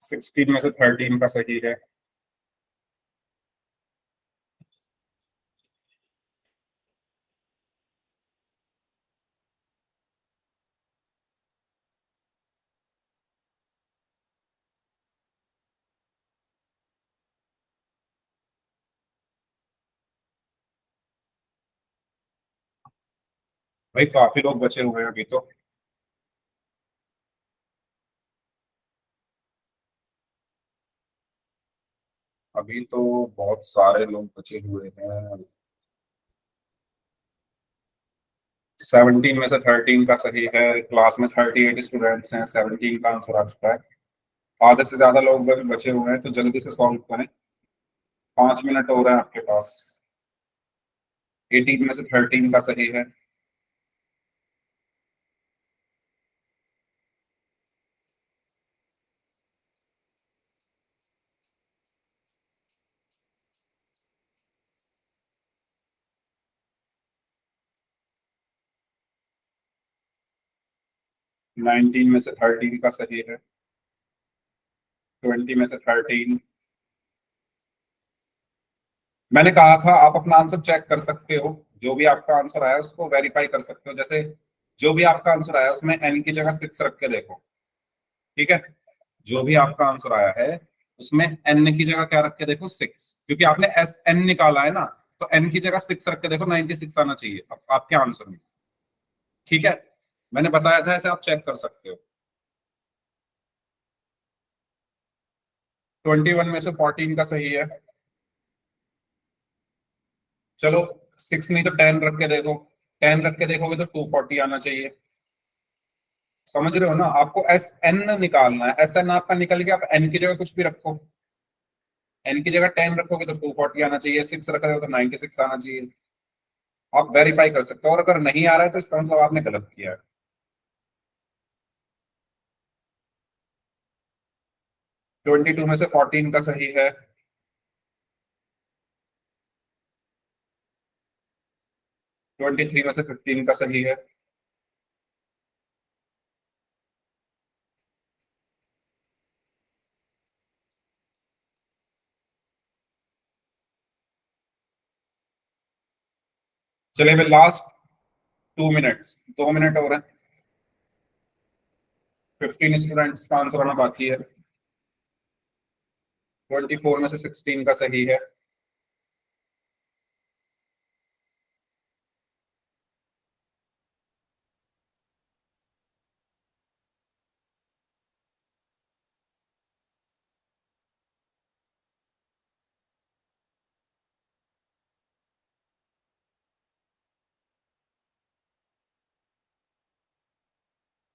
सिक्सटीन में से 13 का सही है। भाई काफी लोग बचे हुए हैं अभी तो। अभी तो बहुत सारे लोग बचे हुए हैं। 17 में से 13 का सही है। क्लास में 38 स्टूडेंट्स हैं, 17 का आंसर आ चुका है। आधे से ज्यादा लोग अभी बचे हुए हैं, तो जल्दी से सॉल्व करें। 5 मिनट हो रहे हैं आपके पास। 18 में से 13 का सही है। 19 में से 13 का सही है। 20 में से 13। मैंने कहा था आप अपना आंसर चेक कर सकते हो। जो भी आपका आंसर आया उसको वेरीफाई कर सकते हो। जैसे जो भी आपका आंसर आया उसमें एन की जगह 6 रख के देखो। ठीक है। जो भी आपका आंसर आया है उसमें एन की जगह क्या रख के देखो, 6। क्योंकि आपने एस एन निकाला है ना, तो एन की जगह 6 रख के देखो, 96 आना चाहिए आपके आंसर में। ठीक है। मैंने बताया था, ऐसे आप चेक कर सकते हो। 21 में से 14 का सही है। चलो 6 नहीं तो 10 रख के देखो। 10 रख के देखोगे तो 240 आना चाहिए। समझ रहे हो ना, आपको एस एन निकालना है। एस एन आपका निकल गया, आप एन की जगह कुछ भी रखो। एन की जगह 10 रखोगे तो 240 आना चाहिए, 6 रख रहे हो तो 96 आना चाहिए। आप वेरीफाई कर सकते हो, और अगर नहीं आ रहा है तो इसका मतलब आपने गलत किया है। 22 में से 14 का सही है। 23 में से 15 का सही है। चलिए भाई, लास्ट 2 मिनट्स, 2 मिनट हो रहे हैं। 15 स्टूडेंट्स का आंसर आना बाकी है। 24 में से 16 का सही है।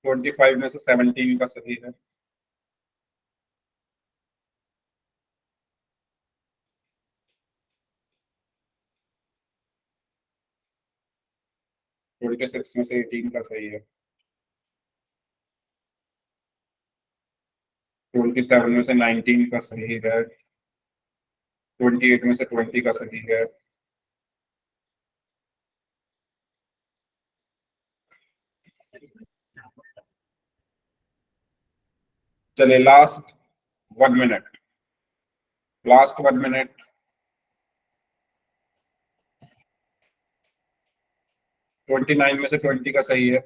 25 में से 17 का सही है। 26 में से 18 का सही है। 27 में से 19 का सही है, 28 में से 20 का सही है। चलिए last 1 minute, last 1 minute. Twenty 9 में से 20 का सही है।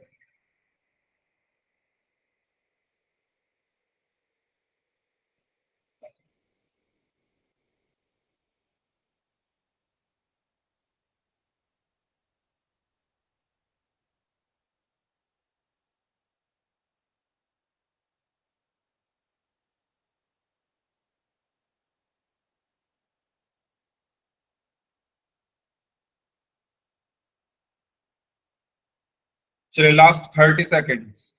चलिए लास्ट 30 सेकेंड्स।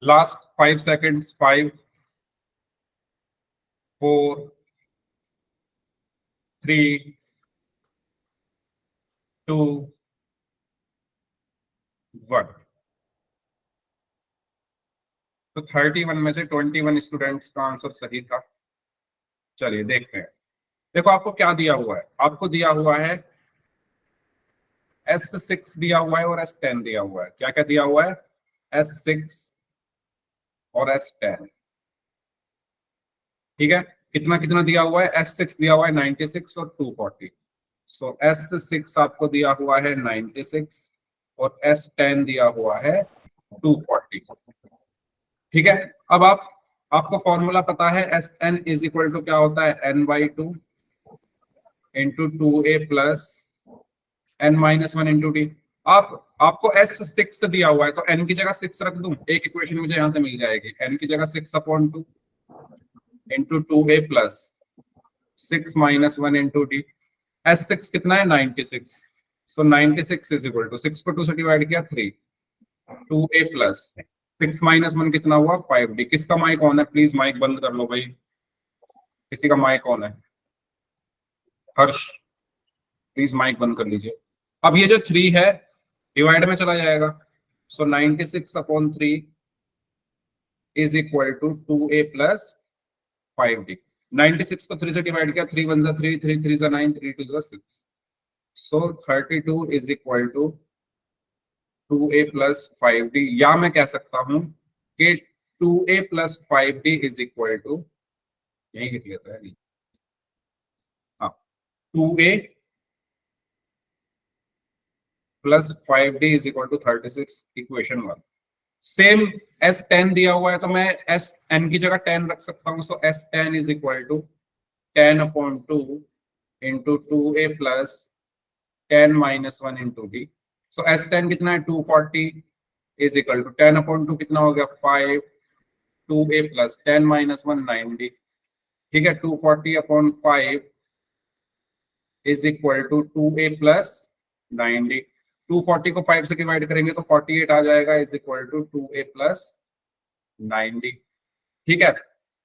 Last 5 seconds. 5 4 3 2 1। तो 31 में से 21 स्टूडेंट्स का आंसर सही था। चलिए देखते हैं। देखो आपको क्या दिया हुआ है, आपको दिया हुआ है S6 दिया हुआ है और S10 दिया हुआ है। क्या क्या दिया हुआ है? S6 और S10। ठीक है, कितना कितना दिया हुआ है? S6 दिया हुआ है 96 और 240। सो S6 आपको दिया हुआ है 96 और S10 दिया हुआ है 240। ठीक है, अब आपको फॉर्मूला पता है Sn इज इक्वल टू क्या होता है? n/2 into 2a plus n-1 into D. आपको S6 दिया हुआ है तो n की जगह 6 रख दूं, एक इक्वेशन मुझे यहां से मिल जाएगी। n की जगह 6/2 into 2a plus 6-1 into D. S6 कितना है? 96। सो 96 इज इक्वल टू 6 को 2 से डिवाइड किया 3, 2a प्लस 6-1 कितना हुआ? 5d। किसका माइक ऑन है? प्लीज माइक बंद कर लो भाई, किसी का माइक ऑन है? हर्ष प्लीज माइक बंद कर लीजिए। अब ये जो 3 है डिवाइड में चला जाएगा। So 96/3 is equal to 2a plus 5d। 96 को 3 से डिवाइड किया, 3 1 3, 3 3 9, 3 2 6। So 32 is equal to 2a plus 5d। या मैं कह सकता हूं कि 2a plus 5d is equal to, यही लिख लेता है, हाँ, 2a plus 5d is equal to 36, equation 1। Same S10 दिया हुआ है तो मैं Sn की जगह 10 रख सकता हूं। So S10 is equal to 10/2 into 2a plus 10-1 into d। So S10 कितना है? 240 इज इक्वल टू 10/2 कितना हो गया? 5, 2a प्लस 10-1 9d। ठीक है, 240/5 is equal to 2a plus 9d। 240 को 5 से डिवाइड करेंगे तो 48 आ जाएगा, is equal to 2a plus 9d। ठीक है,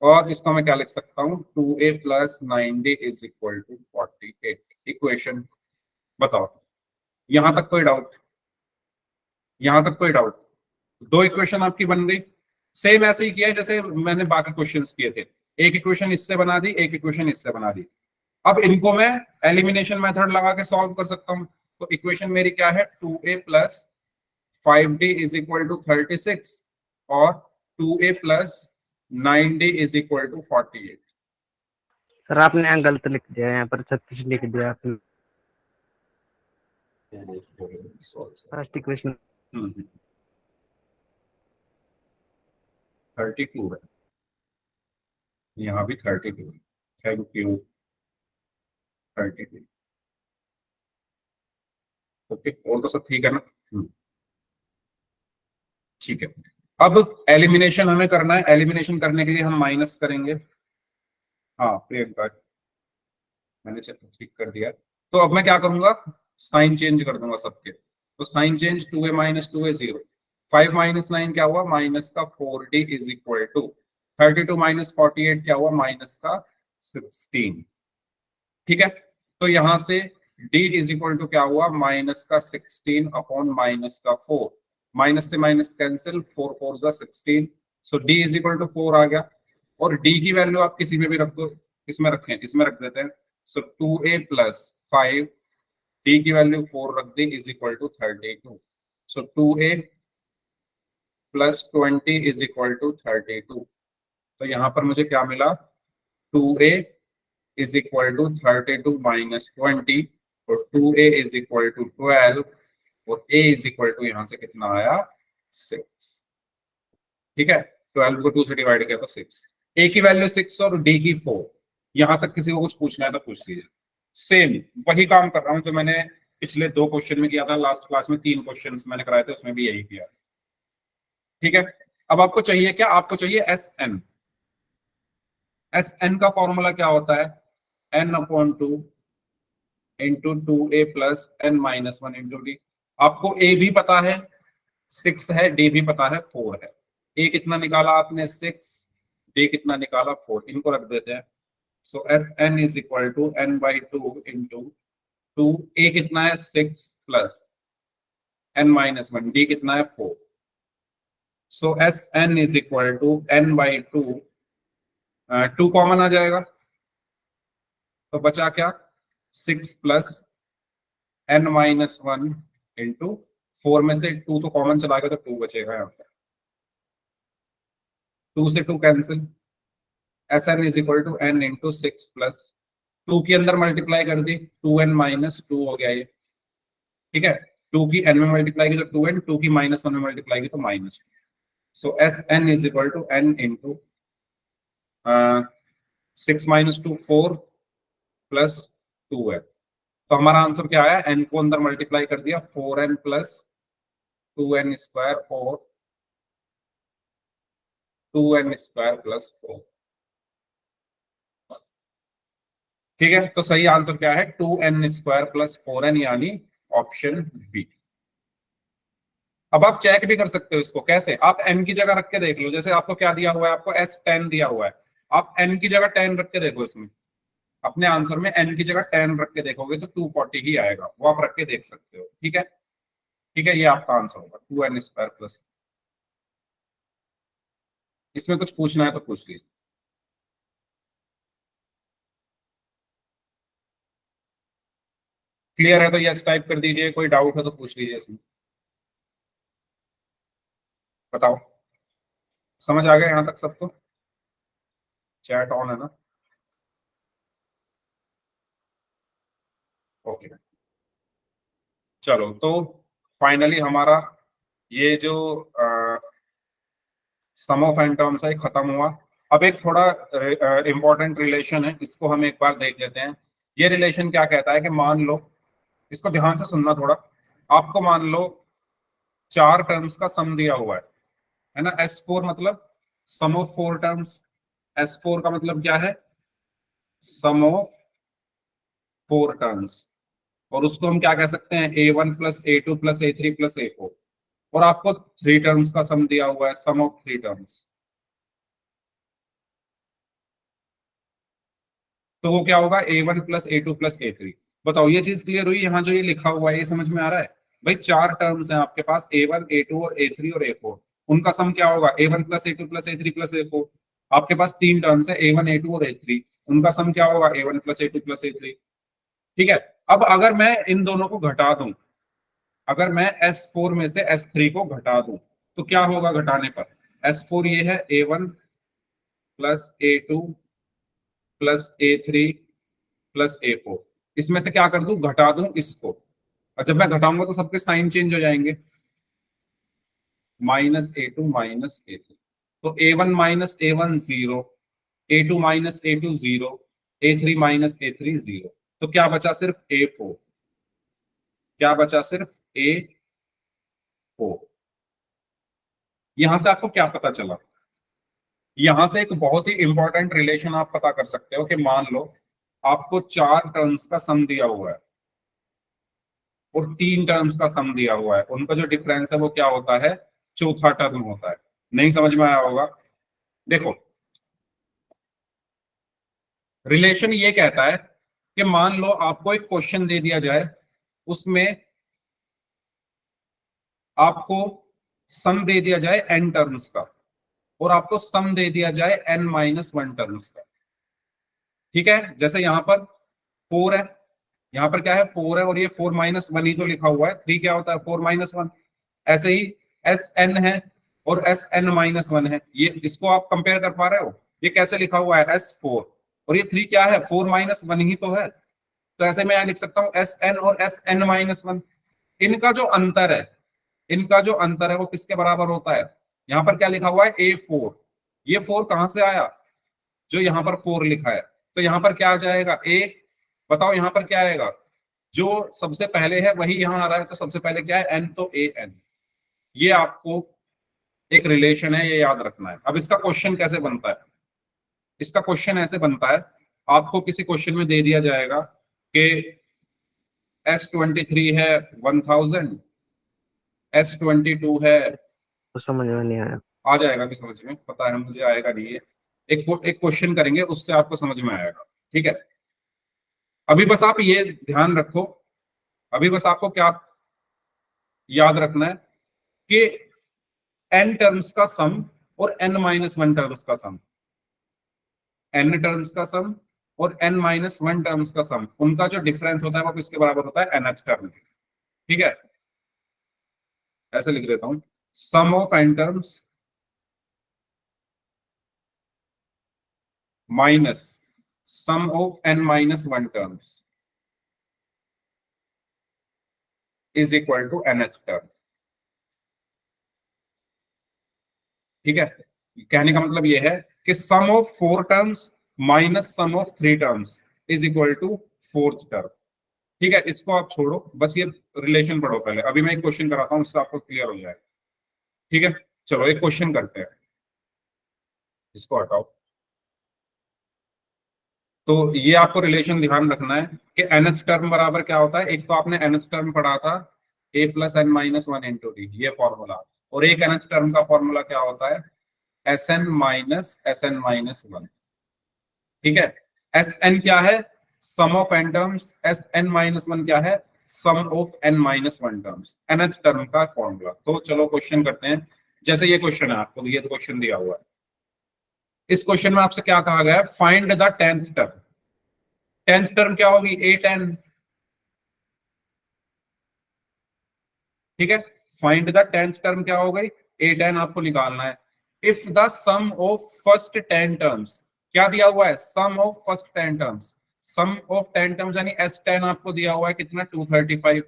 और इसको मैं क्या लिख सकता हूँ? 2a plus 9d is equal to 48, equation. बताओ, यहां तक कोई डाउट? यहां तक कोई डाउट? दो इक्वेशन आपकी बन गई। सेम ऐसे ही किया है जैसे मैंने बाकी क्वेश्चंस किए थे। एक इक्वेशन इससे बना दी, एक इक्वेशन इससे बना दी। अब इनको मैं एलिमिनेशन मेथड लगा के सॉल्व कर सकता हूं। तो इक्वेशन मेरी क्या है? 2a plus 5d is equal to 36 और 2a plus 9d is equal to 48। Sir आपने यहाँ गलत लिख दिया, यहाँ पर 36 लिख दिया आपने। फर्स्ट इक्वेशन 32 है, यहाँ भी 32 है। Thank you. 32। ओके, और तो सब ठीक है ना? ठीक है, अब एलिमिनेशन हमें करना है। एलिमिनेशन करने के लिए हम माइनस करेंगे। हाँ प्रियंका, मैंने ठीक कर दिया। तो अब मैं क्या करूंगा? साइन चेंज कर दूंगा सबके। तो sign change 2a minus 2a 0, 5 minus 9 क्या हुआ, माइनस का 4d is equal to 32 minus 48 क्या हुआ, माइनस का 16। ठीक है, तो यहां से d इज इक्वल टू क्या हुआ, माइनस का 16 अपॉन माइनस का 4, माइनस से माइनस कैंसिल, 4 4 जा 16, सो d इज इक्वल टू 4 आ गया। और d की वैल्यू आप किसी में भी रख दो, इसमें रखें, इसमें रख देते हैं, सो 2a प्लस 5, d की वैल्यू 4 रख दी, is equal to 32, so 2a plus 20 is equal to 32। तो यहाँ पर मुझे क्या मिला, 2a is equal to 32 minus 20, और 2a इज इक्वल टू 12, और a इज इक्वल टू यहाँ से कितना आया, 6। ठीक है, 12 को 2 से डिवाइड किया तो 6, a की वैल्यू 6 और d की 4। यहां तक किसी को कुछ पूछना है तो पूछ लीजिए। सेम वही काम कर रहा हूं जो मैंने पिछले 2 क्वेश्चन में किया था, लास्ट क्लास में 3 क्वेश्चंस मैंने कराए थे, उसमें भी यही किया। ठीक है, अब आपको चाहिए क्या, आपको चाहिए एस एन। एस एन का फॉर्मूला क्या होता है, n upon 2 into 2a plus n minus 1 into D. आपको a भी पता है 6 है, d भी पता है 4 है। a कितना निकाला आपने 6, d कितना निकाला 4, इनको रख देते हैं। So S n is equal to n by 2 into 2, a कितना है 6 प्लस n माइनस 1, d कितना है 4। So S n is equal to n by 2, 2 common आ जाएगा तो बचा क्या, 6 प्लस n माइनस 1 इंटू 4, में से 2 तो कॉमन चला गया तो 2 बचेगा यहाँ पे, 2 से 2 cancel, S n is equal to n into 6 plus 2 के अंदर मल्टीप्लाई कर दी, 2n माइनस 2 हो गया ये। ठीक है, 2 की n में मल्टीप्लाई की तो 2n, 2 की माइनस 1 में मल्टीप्लाई की तो minus. So S n is equal to n into 6 minus 2 4 plus 2 है। तो हमारा आंसर क्या आया, n को अंदर मल्टीप्लाई कर दिया, 4n प्लस 2n स्क्वायर और 2n स्क्वायर प्लस 4। ठीक है, तो सही आंसर क्या है, 2n स्क्वायर प्लस 4n, यानी ऑप्शन बी। अब आप चेक भी कर सकते हो इसको, कैसे, आप n की जगह रख के देख लो। जैसे आपको क्या दिया हुआ है, आपको S10 दिया हुआ है, आप n की जगह 10 रख के देखो, इसमें अपने आंसर में n की जगह 10 रख के देखोगे तो 240 ही आएगा, वो आप रख के देख सकते हो। ठीक है, ठीक है, ये आपका आंसर होगा 2n स्क्वायर प्लस। इसमें कुछ पूछना है तो पूछ लीजिए। क्लियर है तो यस टाइप कर दीजिए, कोई डाउट है तो पूछ लीजिए इसमें। बताओ, समझ आ गया यहाँ तक सबको? चैट ऑन है ना? ओके, चलो तो फाइनली हमारा ये जो सम ऑफ एन टर्म्स है खत्म हुआ। अब एक थोड़ा इंपॉर्टेंट रिलेशन है, इसको हम एक बार देख लेते हैं। ये रिलेशन क्या कहता है कि मान लो, इसको ध्यान से सुनना थोड़ा, आपको मान लो 4 टर्म्स का सम दिया हुआ है ना, S4 मतलब सम ऑफ 4 टर्म्स। S4 का मतलब क्या है, सम ऑफ 4 टर्म्स, और उसको हम क्या कह सकते हैं, A1 plus A2 plus A3 plus A4। और आपको 3 टर्म्स का सम दिया हुआ है, सम ऑफ 3 टर्म्स, तो वो क्या होगा, A1 plus A2 plus A3। बताओ ये चीज क्लियर हुई? यहाँ जो ये लिखा हुआ है ये समझ में आ रहा है? भाई 4 टर्म्स हैं आपके पास, A1 A2 और A3 और A4, उनका सम क्या होगा, A1 plus A2 plus A3 plus A4। आपके पास 3 टर्म्स है, A1 A2 और A3, उनका सम क्या होगा, A1 plus A2 plus A3। ठीक है, अब अगर मैं इन दोनों को घटा दूं, अगर मैं S4 में से S3 को घटा दूं तो क्या होगा घटाने पर, S4 ये है A1 plus A2 plus A3 plus A4, इसमें से क्या कर दूं, घटा दूं इसको, और जब मैं घटाऊंगा तो सबके साइन चेंज हो जाएंगे, माइनस A2 माइनस A3, तो A1 minus A1 0, A2 minus A2 0, A3 minus A3 0, तो क्या बचा, सिर्फ A4। क्या बचा, सिर्फ A4। यहां से आपको क्या पता चला, यहां से एक बहुत ही इंपॉर्टेंट रिलेशन आप पता कर सकते हो कि मान लो आपको 4 टर्म्स का सम दिया हुआ है और 3 टर्म्स का सम दिया हुआ है, उनका जो डिफरेंस है वो क्या होता है, चौथा टर्म होता है। नहीं समझ में आया होगा? देखो, रिलेशन ये कहता है कि मान लो आपको एक क्वेश्चन दे दिया जाए, उसमें आपको सम दे दिया जाए n टर्म्स का, और आपको सम दे दिया जाए n-1 टर्म्स का। ठीक है, जैसे यहां पर 4 है, यहां पर क्या है 4 है, और ये 4-1 ही तो लिखा हुआ है। 3 क्या होता है 4-1। ऐसे ही Sn है और Sn-1 है, ये इसको आप कंपेयर कर पा रहे हो? ये कैसे लिखा हुआ है S4, और ये 3 क्या है 4-1 ही तो है। तो ऐसे में यहां लिख सकता हूं Sn और Sn-1। इनका जो अंतर है, इनका जो अंतर है वो किसके बराबर होता है? यहाँ पर क्या लिखा हुआ है A4। ये 4 कहां से आया? जो यहाँ पर 4 लिखा है, तो यहाँ पर क्या आ जाएगा A। बताओ यहाँ पर क्या आएगा? जो सबसे पहले है वही यहाँ आ रहा है, तो सबसे पहले क्या है n, तो AN। ये आपको एक रिलेशन है, ये याद रखना है। अब इसका क्वेश्चन कैसे बनता है? इसका क्वेश्चन ऐसे बनता है, आपको किसी क्वेश्चन में दे दिया जाएगा कि S23 है 1000, S22 है, तो समझ में नहीं आया। आ जाएगा कि समझ में, पता है मुझे आएगा नहीं है। एक क्वेश्चन करेंगे, उससे आपको समझ में आएगा। ठीक है, अभी बस आप ये ध्यान रखो, अभी बस आपको क्या याद रखना है कि n टर्म्स का सम और n-1 टर्म्स का सम, n टर्म्स का सम और n-1 टर्म्स का सम, उनका जो डिफरेंस होता है वो किसके बराबर होता है? nth term. ठीक है, ऐसे लिख देता हूं, sum of n terms minus sum of n-1 terms is equal to nth term. ठीक है, कहने का मतलब ये है कि sum of 4 terms minus sum of 3 terms is equal to 4th term. ठीक है, इसको आप छोड़ो, बस ये रिलेशन पढ़ो पहले। अभी मैं एक क्वेश्चन कराता हूं, उससे आपको क्लियर हो जाएगा। ठीक है, चलो एक क्वेश्चन करते हैं, इसको हटाओ। तो ये आपको रिलेशन ध्यान रखना है कि nth टर्म बराबर क्या होता है। एक तो आपने nth टर्म पढ़ा था a + n-1 × d, ये फॉर्मूला। और एक nth टर्म का फॉर्मूला क्या होता है? Sn - Sn-1। ठीक है, Sn क्या है? Sum of n terms. Sn-1 क्या है? Sum of n-1 terms, nth term का फॉर्मूला। तो चलो क्वेश्चन करते हैं। जैसे ये क्वेश्चन है, आपको ये क्वेश्चन दिया हुआ है, इस क्वेश्चन में आपसे क्या कहा गया है? Find the 10th term. 10th term क्या होगी? A10। ठीक है, फाइंड द 10th टर्म क्या हो गई? A10 आपको निकालना है। If the sum of first 10 terms, क्या दिया हुआ है? Sum of first 10 terms, sum of 10 terms यानी S10 आपको दिया हुआ है कितना? 235।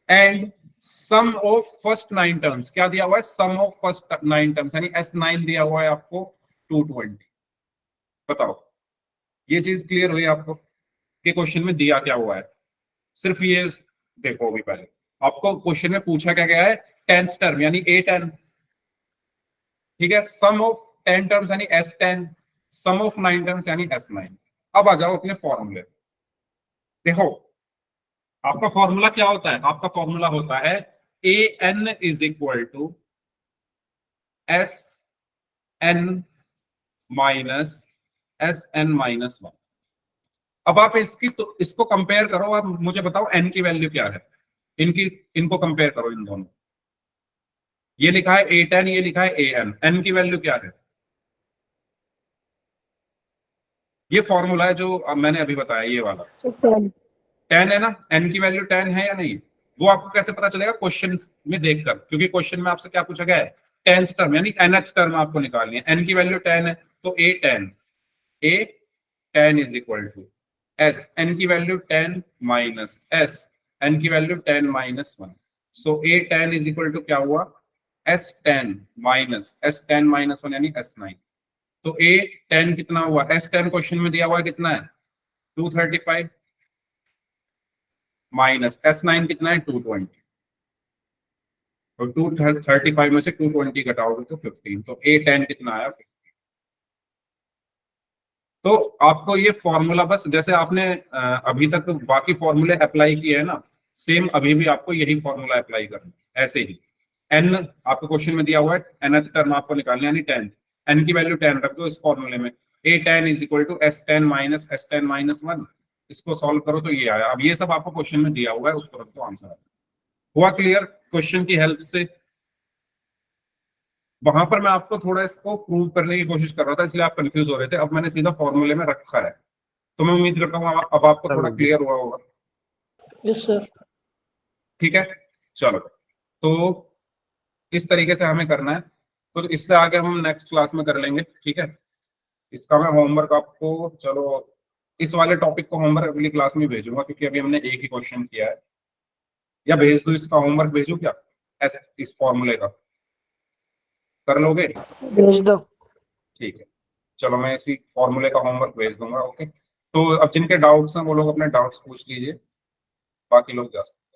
And sum of first 9 terms, क्या दिया हुआ है? सम ऑफ फर्स्ट 9 टर्म्स यानी S9 दिया हुआ है आपको 220। बताओ, ये चीज क्लियर हुई आपको कि क्वेश्चन में दिया क्या हुआ है? सिर्फ ये देखो, अभी पहले आपको क्वेश्चन में पूछा क्या गया है? 10th टर्म यानी A10। ठीक है, सम ऑफ 10 टर्म्स यानी S10, सम ऑफ 9 टर्म्स यानी S9। अब आ जाओ अपने फॉर्मूले। देखो, आपका फॉर्मूला क्या होता है? आपका फॉर्मूला होता है AN is equal to SN minus Sn-1। अब आप इसको कंपेयर करो, आप मुझे बताओ n की वैल्यू क्या है। इनको कंपेयर करो, इन दोनों। ये लिखा है A10, ये लिखा है AN, n की वैल्यू क्या है? ये फॉर्मूला है जो अब मैंने अभी बताया, ये वाला 10 है ना। n की वैल्यू 10 है या नहीं? वो आपको कैसे पता चलेगा? क्वेश्चन में देखकर, क्योंकि क्वेश्चन में आपसे क्या पूछा गया है? 10th टर्म यानी nth टर्म आपको निकालनी है। n की वैल्यू 10 है, तो A10 is equal to S, n की वैल्यू 10 माइनस S, n की value 10 minus 1। So A10 is equal to क्या हुआ? S10 माइनस S10 माइनस 1 यानी S9। तो A10 कितना हुआ? S10 क्वेश्चन में दिया हुआ है कितना है? 235 माइनस S9 कितना है? 220। और 235 में से 220 घटाओगे तो 15। तो A10 कितना आया? 15। तो आपको ये फॉर्मूला, बस जैसे आपने अभी तक बाकी फॉर्मूले अप्लाई किए हैं ना, सेम अभी भी आपको यही फॉर्मूला अप्लाई करना ऐसे ही n आपको क्वेश्चन में दिया हुआ है, nth टर्म आपको निकालना है, यानी 10, n की वैल्यू 10 रख दो इस फॉर्मूले में, a10 is equal to s10 minus s10 minus 1, इसको सॉल्व करो तो ये आया। अब ये सब आपको क्वेश्चन में दिया हुआ है, उसको रख दो, आंसर हुआ क्लियर। क्वेश्चन की हेल्प से वहां पर मैं आपको थोड़ा इसको प्रूव करने की कोशिश कर रहा था, इसलिए आप कंफ्यूज हो रहे थे, अब मैंने सीधा फॉर्मूले में रखा है, तो मैं उम्मीद करता हूँ अब आपको थोड़ा क्लियर हुआ होगा। Yes sir. ठीक है, चलो, तो इस तरीके से हमें करना है, तो इससे आगे हम नेक्स्ट क्लास में कर लेंगे। ठीक है, इसका मैं होमवर्क आपको, चलो इस वाले टॉपिक को होमवर्क अगली क्लास में भेजूंगा, क्योंकि अभी हमने एक ही क्वेश्चन किया है, या भेज दो, इसका होमवर्क भेजू क्या, इस फॉर्मूले का कर लोगे? भेज दो। ठीक है, चलो मैं इसी फॉर्मूले का होमवर्क भेज दूंगा। ओके, तो अब जिनके डाउट्स हैं वो लोग अपने डाउट्स पूछ लीजिए, बाकी लोग जा सकते हैं।